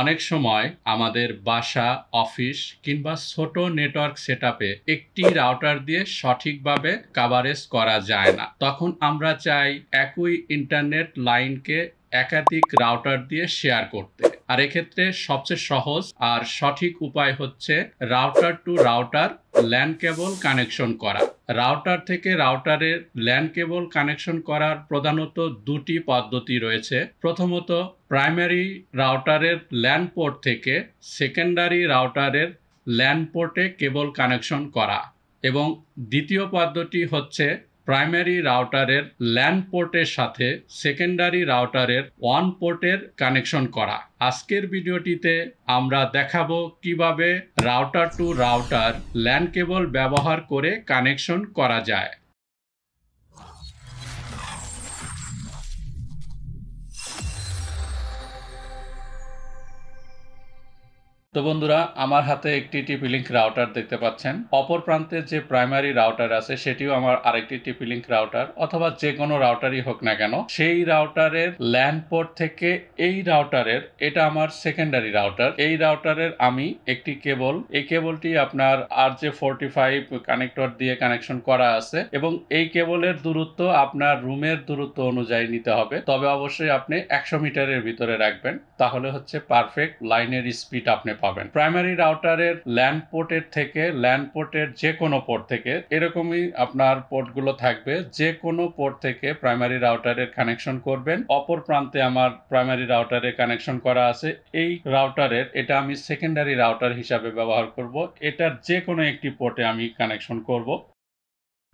অনেক সময় আমাদের বাসা, অফিস কিংবা ছোট নেটওয়ার্ক সেটআপে একটি রাউটার দিয়ে সঠিকভাবে কভারেজ করা যায় না। তখন আমরা চাই একই ইন্টারনেট লাইনকে একাধিক রাউটার দিয়ে শেয়ার করতে। আর এক্ষেত্রে সবচেয়ে সহজ আর সঠিক উপায় হচ্ছে router to router LAN cable connection করা। রাউটার থেকে রাউটারের ল্যান কেবল কানেকশন করার প্রধানত দুটি পদ্ধতি রয়েছে। প্রথমত, প্রাইমারি রাউটারের ল্যান পোর্ট থেকে সেকেন্ডারি রাউটারের ল্যান পোর্টে কেবল কানেকশন করা, এবং দ্বিতীয় পদ্ধতি হচ্ছে প্রাইমারি রাউটারের ল্যান পোর্টের সাথে সেকেন্ডারি রাউটারের ওয়ান পোর্টের কানেকশন করা। আজকের ভিডিওটিতে আমরা দেখাবো কিভাবে রাউটার টু রাউটার ল্যান কেবল ব্যবহার করে কানেকশন করা যায়। তো বন্ধুরা, আমার হাতে একটি টিপি-লিঙ্ক রাউটার দেখতে পাচ্ছেন। অপর প্রান্তে যে প্রাইমারি রাউটার আছে সেটিও আমার আরেকটি টিপি-লিঙ্ক রাউটার, অথবা যে কোনো রাউটারই হোক না কেন, সেই রাউটারের ল্যান পোর্ট থেকে এই রাউটারের, এটা আমার সেকেন্ডারি রাউটার, এই রাউটারের আমি একটি কেবল, এই কেবলটি আপনার RJ45 কানেক্টর দিয়ে কানেকশন করা আছে, এবং এই কেবলের দূরত্ব আপনার রুমের দূরত্ব অনুযায়ী নিতে হবে। তবে অবশ্যই আপনি 100 মিটারের ভিতরে রাখবেন, তাহলে হচ্ছে পারফেক্ট লাইনের স্পিড আপনি পাবেন। প্রাইমারি রাউটারের ল্যান পোর্টের থেকে, ল্যান পোর্টের যে কোনো পোর্ট থেকে, এরকমই আপনার পোর্টগুলো থাকবে, যে কোনো পোর্ট থেকে প্রাইমারি রাউটারের কানেকশন করবেন। অপর প্রান্তে আমার প্রাইমারি রাউটারে কানেকশন করা আছে। এই রাউটারের, এটা আমি সেকেন্ডারি রাউটার হিসাবে ব্যবহার করব। এটার যে কোনো একটি পোর্টে আমি কানেকশন করব।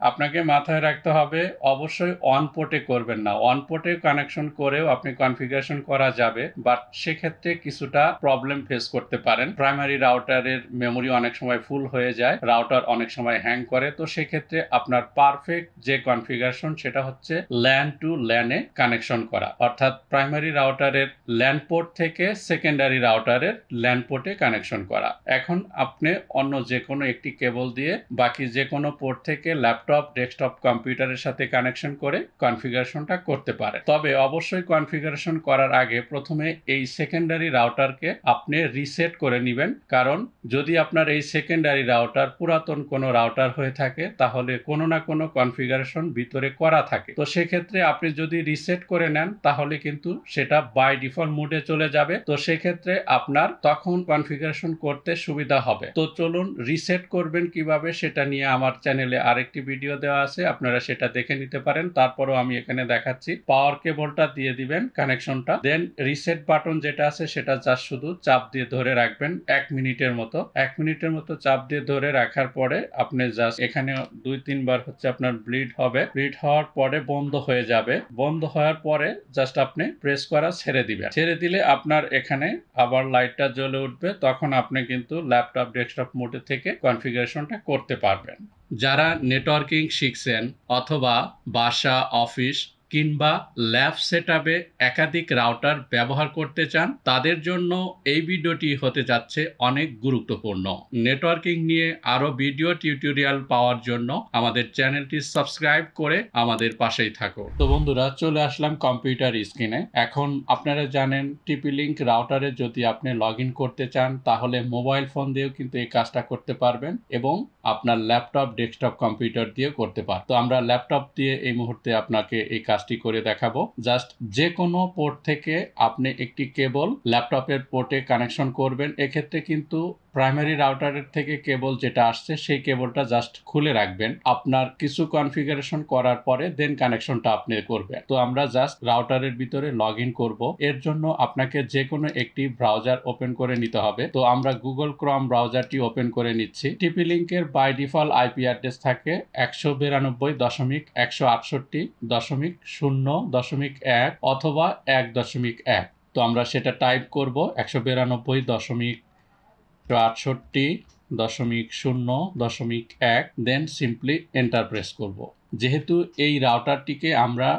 আপনাকে মাথায় রাখতে হবে অবশ্যই অন পোর্টে করবেন না। অন পোর্টে কানেকশন করেও আপনি কনফিগারেশন করা যাবে, বাট সেক্ষেত্রে কিছুটা প্রবলেম ফেস করতে পারেন। প্রাইমারি রাউটারের মেমোরি অনেক সময় ফুল হয়ে যায়, রাউটার অনেক সময় হ্যাং করে। তো সেক্ষেত্রে আপনার পারফেক্ট যে কনফিগারেশন সেটা হচ্ছে ল্যান টু ল্যানে কানেকশন করা, অর্থাৎ প্রাইমারি রাউটারের ল্যান পোর্ট থেকে সেকেন্ডারি রাউটারের ল্যান পোর্টে কানেকশন করা। এখন আপনি অন্য যে কোনো একটি কেবল দিয়ে বাকি যে কোনো পোর্ট থেকে ল্যাপটপ, ডেস্কটপ কম্পিউটারের সাথে কানেকশন করে কনফিগারেশনটা করতে পারে। তবে অবশ্যই কনফিগারেশন করার আগে প্রথমে এই সেকেন্ডারি রাউটারকে আপনি রিসেট করে নেবেন, কারণ যদি আপনার এই সেকেন্ডারি রাউটার পুরাতন কোনো রাউটার হয়ে থাকে তাহলে কোনো না কোনো কনফিগারেশন ভিতরে করা থাকে। তো সেক্ষেত্রে আপনি যদি রিসেট করে নেন তাহলে কিন্তু সেটা বাই ডিফল্ট মোডে চলে যাবে। তো সেক্ষেত্রে আপনার তখন কনফিগারেশন করতে সুবিধা হবে। তো চলুন রিসেট করবেন কিভাবে সেটা নিয়ে আমার চ্যানেলে আরেকটি ভিডিও দেওয়া আছে, আপনারা সেটা দেখে নিতে পারেন। তারপরও আমি এখানে দেখাচ্ছি। পাওয়ার কেবলটা দিয়ে দিবেন কানেকশনটা, দেন রিসেট বাটন যেটা আছে সেটা জাস্ট শুধু চাপ দিয়ে ধরে রাখবেন 1 মিনিটের মতো। 1 মিনিটের মতো চাপ দিয়ে ধরে রাখার পরে আপনি জাস্ট এখানে 2-3 বার হচ্ছে আপনার ব্লিড হবে। ব্লিড হওয়ার পরে বন্ধ হয়ে যাবে। বন্ধ হওয়ার পরে জাস্ট আপনি প্রেস করা ছেড়ে দিবেন। ছেড়ে দিলে আপনার এখানে আবার লাইটটা জ্বলে উঠবে। তখন আপনি কিন্তু ল্যাপটপ, ডেস্কটপ মোডে থেকে কনফিগারেশনটা করতে পারবেন। যারা নেটওয়ার্কিং শিখছেন অথবা বাসা, অফিস কিংবা ল্যাব সেটআপে একাধিক রাউটার ব্যবহার করতে চান, তাদের জন্য এই ভিডিওটি হতে যাচ্ছে অনেক গুরুত্বপূর্ণ। নেটওয়ার্কিং নিয়ে আরো ভিডিও টিউটোরিয়াল পাওয়ার জন্য আমাদের চ্যানেলটি সাবস্ক্রাইব করে আমাদের পাশেই থাকো। তো বন্ধুরা, চলে আসলাম কম্পিউটার স্ক্রিনে। এখন আপনারা জানেন টিপি-লিঙ্ক রাউটারে যদি আপনি লগ ইন করতে চান তাহলে মোবাইল ফোন দিয়েও কিন্তু এই কাজটা করতে পারবেন, এবং আপনার ল্যাপটপ, ডেস্কটপ কম্পিউটার দিয়ে করতে পারেন। তো আমরা ল্যাপটপ দিয়ে এই মুহূর্তে আপনাকে এই কাজটি করে দেখাবো। জাস্ট যে কোনো পোর্ট থেকে আপনি একটি কেবল ল্যাপটপের পোর্টে কানেকশন করবেন। এক্ষেত্রে কিন্তু প্রাইমারি রাউটারের থেকে কেবল যেটা আসছে সেই কেবলটা জাস্ট খুলে রাখবেন আপনার কিছু কনফিগারেশন করার পরে, দেন কানেকশনটা আপনি করবেন। তো আমরা জাস্ট রাউটারের ভিতরে লগ ইন করবো। এর জন্য আপনাকে যে কোনো একটি ব্রাউজার ওপেন করে নিতে হবে। তো আমরা গুগল ক্রোম ব্রাউজারটি ওপেন করে নিচ্ছি। টিপি-লিঙ্কের বাই ডিফল্ট আইপি অ্যাড্রেস থাকে 192.168.0.1 অথবা 1.1। তো আমরা সেটা টাইপ করব 192.168.0.1, দেন সিম্পলি এন্টার প্রেস করব। যেহেতু এই রাউটারটিকে আমরা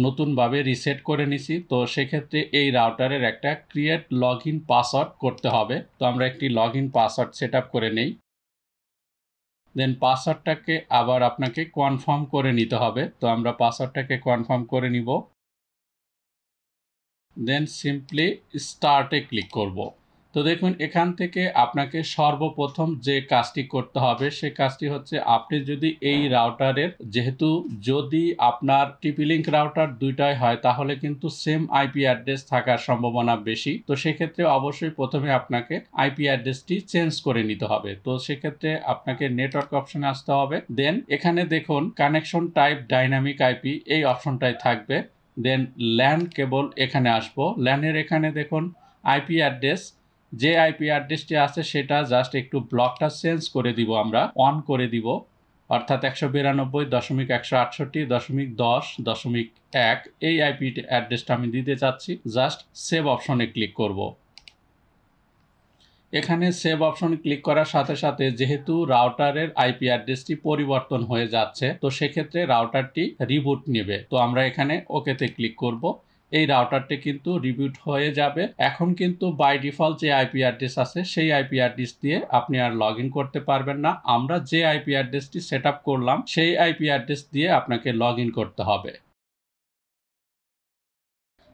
নতুনভাবে রিসেট করে নিছি, তো সেক্ষেত্রে এই রাউটারের একটা ক্রিয়েট লগ ইন পাসওয়ার্ড করতে হবে। তো আমরা একটি log in password set up করে নেই। দেন পাসওয়ার্ডটাকে আবার আপনাকে কনফার্ম করে নিতে হবে। তো আমরা পাসওয়ার্ডটাকে কনফার্ম করে নিব, দেন সিম্পলি স্টার্টে ক্লিক করব। তো দেখুন এখান থেকে আপনাকে সর্বপ্রথম যে কাজটি করতে হবে সে কাজটি হচ্ছে আপনি যদি এই রাউটারের যেহেতু যদি আপনার টিপি লিঙ্ক রাউটার দুইটাই হয় তাহলে কিন্তু সেম আইপি অ্যাড্রেস থাকার সম্ভাবনা বেশি। তো সেক্ষেত্রে অবশ্যই প্রথমে আপনাকে আইপি অ্যাড্রেসটি চেঞ্জ করে নিতে হবে। তো সেক্ষেত্রে আপনাকে নেটওয়ার্ক অপশনে আসতে হবে। দেন এখানে দেখুন কানেকশন টাইপ ডাইনামিক আইপি এই অপশনটাই থাকবে। দেন ল্যান কেবল এখানে আসবো। ল্যানের এখানে দেখুন আইপি অ্যাড্রেস, যে আইপি অ্যাড্রেসটি আছে সেটা জাস্ট একটু ব্লকটা চেঞ্জ করে দিব, আমরা অন করে দিব, অর্থাৎ 192.168.10.10.1 এই আইপি অ্যাড্রেসটা আমি দিতে চাচ্ছি। জাস্ট সেভ অপশনে ক্লিক করব। এখানে সেভ অপশন ক্লিক করার সাথে সাথে যেহেতু রাউটারের আইপি অ্যাড্রেসটি পরিবর্তন হয়ে যাচ্ছে তো সেক্ষেত্রে রাউটারটি রিবুট নেবে। তো আমরা এখানে ওকেতে ক্লিক করব। এই রাউটারটি কিন্তু রিবুট হয়ে যাবে। এখন কিন্তু বাই ডিফল্ট যে আইপি অ্যাড্রেস আছে সেই আইপি অ্যাড্রেস দিয়ে আপনি আর লগ ইন করতে পারবেন না। আমরা যে আইপি অ্যাড্রেসটি সেট আপ করলাম সেই আইপি অ্যাড্রেস দিয়ে আপনাকে লগ ইন করতে হবে।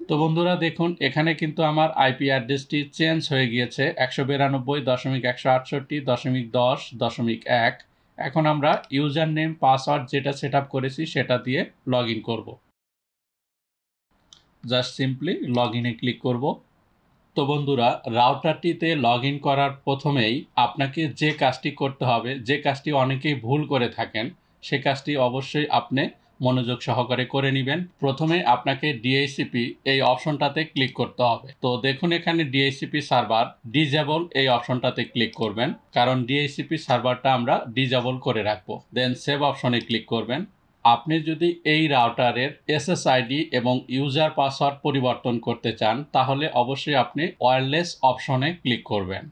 তো বন্ধুরা দেখুন এখানে কিন্তু আমার আইপি অ্যাড্রেসটি চেঞ্জ হয়ে গিয়েছে 192.168.10.10.1। এখন আমরা ইউজার নেম পাসওয়ার্ড যেটা সেট আপ করেছি সেটা দিয়ে লগ ইন করবো। জাস্ট সিম্পলি লগ ইনে ক্লিক করব। তো বন্ধুরা রাউটারটিতে লগ ইন করার প্রথমেই আপনাকে যে কাজটি করতে হবে, যে কাজটি অনেকেই ভুল করে থাকেন, সে কাজটি অবশ্যই আপনি মনোযোগ সহকারে করে নেবেন। প্রথমে আপনাকে ডিএইচসিপি এই অপশনটাতে ক্লিক করতে হবে। তো দেখুন এখানে ডিএইচসিপি সার্ভার ডিজেবল এই অপশনটাতে ক্লিক করবেন, কারণ ডিএইচসিপি সার্ভারটা আমরা ডিজেবল করে রাখবো। দেন সেভ অপশনে ক্লিক করবেন। আপনি যদি এই রাউটারের এসএসআইডি এবং ইউজার পাসওয়ার্ড পরিবর্তন করতে চান তাহলে অবশ্যই আপনি ওয়্যারলেস অপশনে ক্লিক করবেন।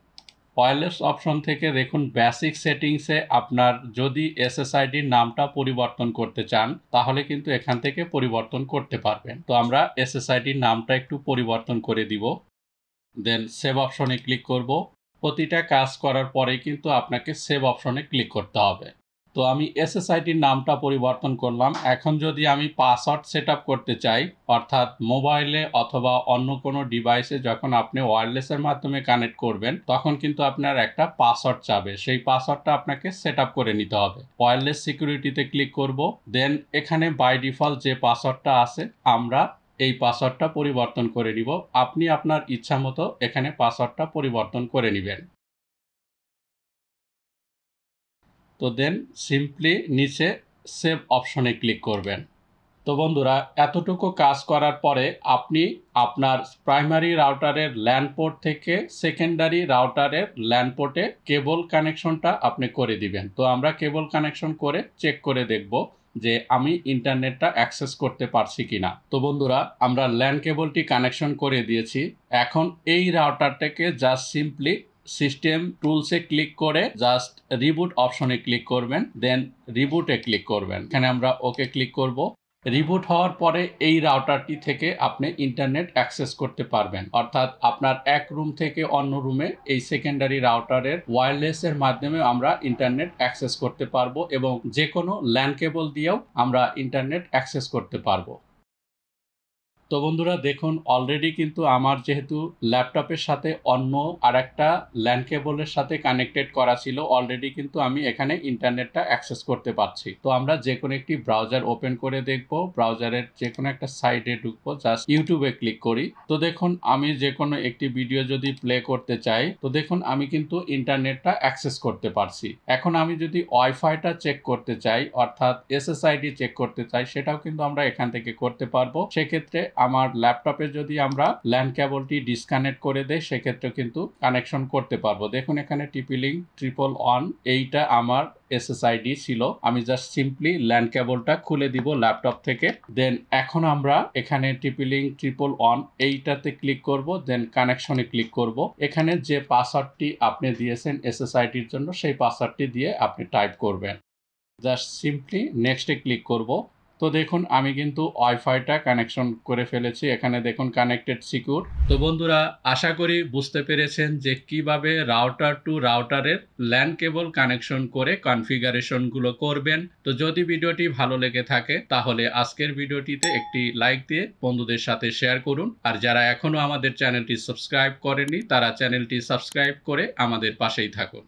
ওয়্যারলেস অপশন থেকে দেখুন বেসিক সেটিংসে আপনার যদি এসএসআইডির নামটা পরিবর্তন করতে চান তাহলে কিন্তু এখান থেকে পরিবর্তন করতে পারবেন। তো আমরা এসএসআইডির নামটা একটু পরিবর্তন করে দিব। দেন সেভ অপশনে ক্লিক করব। প্রতিটা কাজ করার পরেই কিন্তু আপনাকে সেভ অপশনে ক্লিক করতে হবে। তো আমি এসএসআইডির নামটা পরিবর্তন করলাম। এখন যদি আমি পাসওয়ার্ড সেট আপ করতে চাই, অর্থাৎ মোবাইলে অথবা অন্য কোনো ডিভাইসে যখন আপনি ওয়্যারলেসের মাধ্যমে কানেক্ট করবেন তখন কিন্তু আপনার একটা পাসওয়ার্ড চাবে, সেই পাসওয়ার্ডটা আপনাকে সেট আপ করে নিতে হবে। ওয়্যারলেস সিকিউরিটিতে ক্লিক করব। দেন এখানে বাই ডিফল্ট যে পাসওয়ার্ডটা আছে আমরা এই পাসওয়ার্ডটা পরিবর্তন করে নিব। আপনি আপনার ইচ্ছা মতো এখানে পাসওয়ার্ডটা পরিবর্তন করে নেবেন। তো দেন সিম্পলি নিচে সেভ অপশনে ক্লিক করবেন। তো বন্ধুরা এতটুকু কাজ করার পরে আপনি আপনার প্রাইমারি রাউটারের ল্যান পোর্ট থেকে সেকেন্ডারি রাউটারের ল্যান পোর্টে কেবল কানেকশনটা আপনি করে দিবেন। তো আমরা কেবল কানেকশন করে চেক করে দেখব যে আমি ইন্টারনেটটা অ্যাক্সেস করতে পারছি কিনা। তো বন্ধুরা আমরা ল্যান কেবলটি কানেকশন করে দিয়েছি। এখন এই রাউটারটাকে জাস্ট সিম্পলি সিস্টেম টুলসে ক্লিক করে জাস্ট রিবুট অপশনে ক্লিক করবেন। দেন রিবুটে ক্লিক করবেন। এখানে আমরা ওকে ক্লিক করব। রিবুট হওয়ার পরে এই রাউটারটি থেকে আপনি ইন্টারনেট অ্যাক্সেস করতে পারবেন, অর্থাৎ আপনার এক রুম থেকে অন্য রুমে এই সেকেন্ডারি রাউটারের ওয়্যারলেসের মাধ্যমে আমরা ইন্টারনেট অ্যাক্সেস করতে পারবো এবং যে কোনো ল্যান কেবল দিয়েও আমরা ইন্টারনেট অ্যাক্সেস করতে পারবো। তো বন্ধুরা দেখুন অলরেডি কিন্তু আমার যেহেতু ল্যাপটপের সাথে অন্য আরেকটা ল্যান কেবলের সাথে কানেক্টেড করা ছিল, অলরেডি কিন্তু আমি এখানে ইন্টারনেটটা অ্যাক্সেস করতে পারছি। তো আমরা যে কোনো একটি ব্রাউজার ওপেন করে দেখব, ব্রাউজারের যে কোনো একটা সাইটে ঢুকবো, জাস্ট ইউটিউবে ক্লিক করি। তো দেখুন আমি যে কোনো একটি ভিডিও যদি প্লে করতে চাই তো দেখুন আমি কিন্তু ইন্টারনেটটা অ্যাক্সেস করতে পারছি। এখন আমি যদি ওয়াইফাইটা চেক করতে চাই অর্থাৎ এসএসআইডি চেক করতে চাই সেটাও কিন্তু আমরা এখান থেকে করতে পারবো। সেক্ষেত্রে আমার ল্যাপটপে যদি আমরা ল্যান কেবলটি ডিসকানেক্ট করে দেই সেক্ষেত্রে কিন্তু কানেকশন করতে পারবো। দেখুন এখানে টিপি লিঙ্ক 111 এইটা আমার এসএসআইডি ছিল। আমি জাস্ট সিম্পলি ল্যান কেবলটা খুলে দিব ল্যাপটপ থেকে। দেন এখন আমরা এখানে টিপি লিঙ্ক 111 এইটাতে ক্লিক করব। দেন কানেকশনে ক্লিক করব। এখানে যে পাসওয়ার্ডটি আপনি দিয়েছেন এসএসআইডির জন্য সেই পাসওয়ার্ডটি দিয়ে আপনি টাইপ করবেন। জাস্ট সিম্পলি নেক্সটে ক্লিক করব। তো দেখুন আমি কিন্তু ওয়াইফাইটা কানেকশন করে ফেলেছি, এখানে দেখুন কানেক্টেড সিকিউর। তো বন্ধুরা আশা করি বুঝতে পেরেছেন যে কিভাবে রাউটার টু রাউটারের ল্যান কেবল কানেকশন করে কনফিগারেশনগুলো করবেন। তো যদি ভিডিওটি ভালো লেগে থাকে তাহলে আজকের ভিডিওটিতে একটি লাইক দিয়ে বন্ধুদের সাথে শেয়ার করুন। আর যারা এখনো আমাদের চ্যানেলটি সাবস্ক্রাইব করেননি তারা চ্যানেলটি সাবস্ক্রাইব করে আমাদের পাশেই থাকুন।